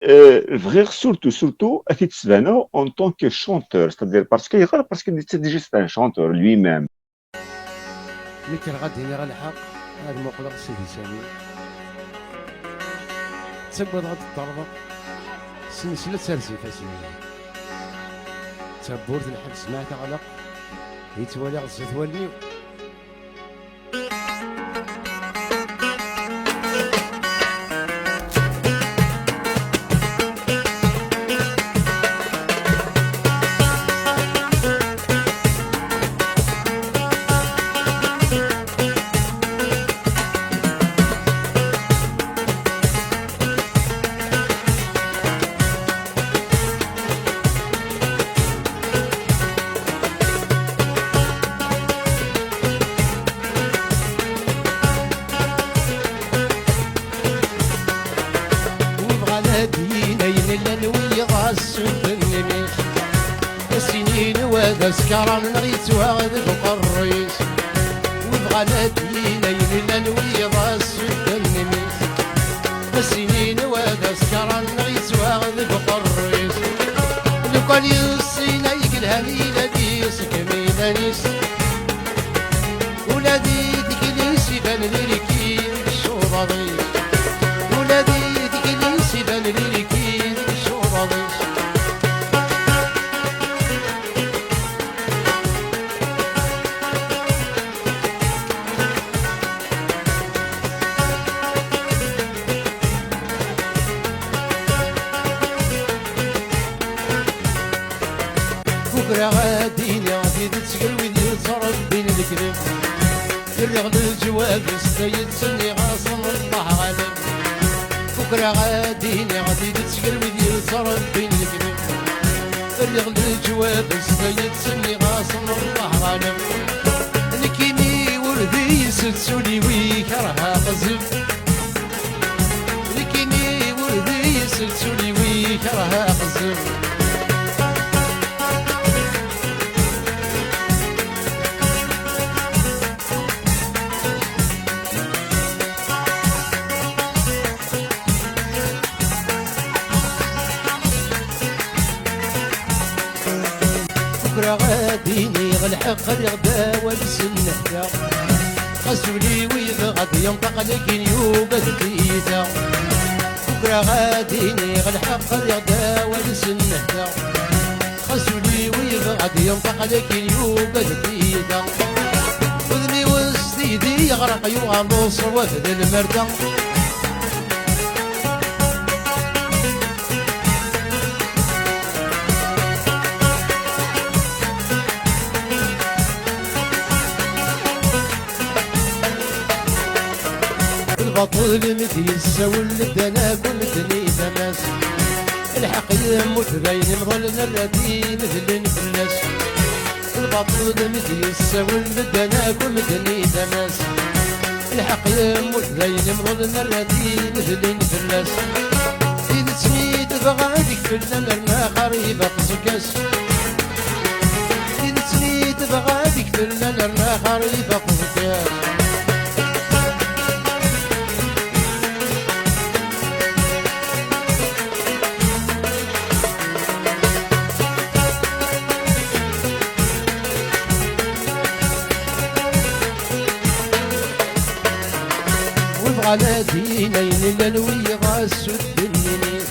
Vraiment surtout à titre personnel en tant que chanteur, c'est-à-dire parce que c'est déjà c'est un chanteur lui-même. ملي كان غادي راه الحق هاد المقلق سيدي سامي تسبب غاد الضربة سلسلة سرسي فاسمية تبورت الحق سمعت غلق يتوالي غزة تولي سكران غيتواغد بقريس ويبغى نادي ليل الانوي راس النميس السنين وهذا سكران غيتواغد بقريس لو كان يوصينا يقلها ليلة ديس كمينانيس ولادي تكليس يبان ليكي الشوضاضي ولادي تكليس يبان ليكي الشوضاضي غاديني غادي تسقل ويدي تصرف بين الكلام الرغل الجواب السيد سني غاصن الله غالب بكرة غاديني غادي تسقل ويدي تصرف بين الكلام الرغل الجواب السيد سني غاصن الله غالب الكيمي وردي سلسولي ويكرها قزف الكيمي وردي سلسولي ويكرها قزف غاديني غالحق الغدا والسنة غسولي ويبغض ينطق لكن يوبد بيتا بكرة غاديني غالحق الغدا والسنة غسولي ويبغض ينطق لكن يوبد بيتا وذني وسديدي يغرق يغلص وفد المردة البطل مدي السول لدنا كل دني تماس الحق يموت بين مظلنا الردي مثل الناس البطل مدي السول لدنا كل دني تماس الحق يموت بين مظلنا الردي مثل الناس إذا تسميت بغاديك فلنا لما قريبة قصكاس إذا تسميت بغاديك فلنا لما قريبة قصكاس على دينين الالوي غاسو الدنينيس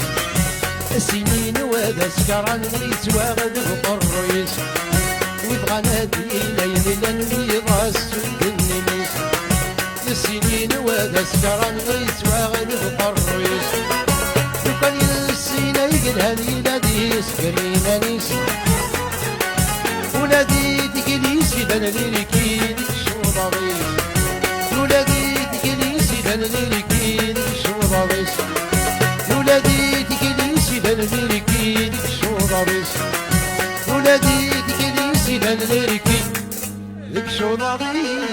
السنين وهذا سكران غريس واغد بقريس ويبغى نادينين الالوي غاسو الدنينيس السنين وهذا سكران غريس واغد بقريس وكان يسينا يقلها ليلة ديس كرينانيس ولادي تكليس يبان ليكي شوضاريس ولادي بان ليكي شوضاريس ولادي تكليسي بان ليكي شوضاريس ولادي تكليسي بان ليكي شوضاريس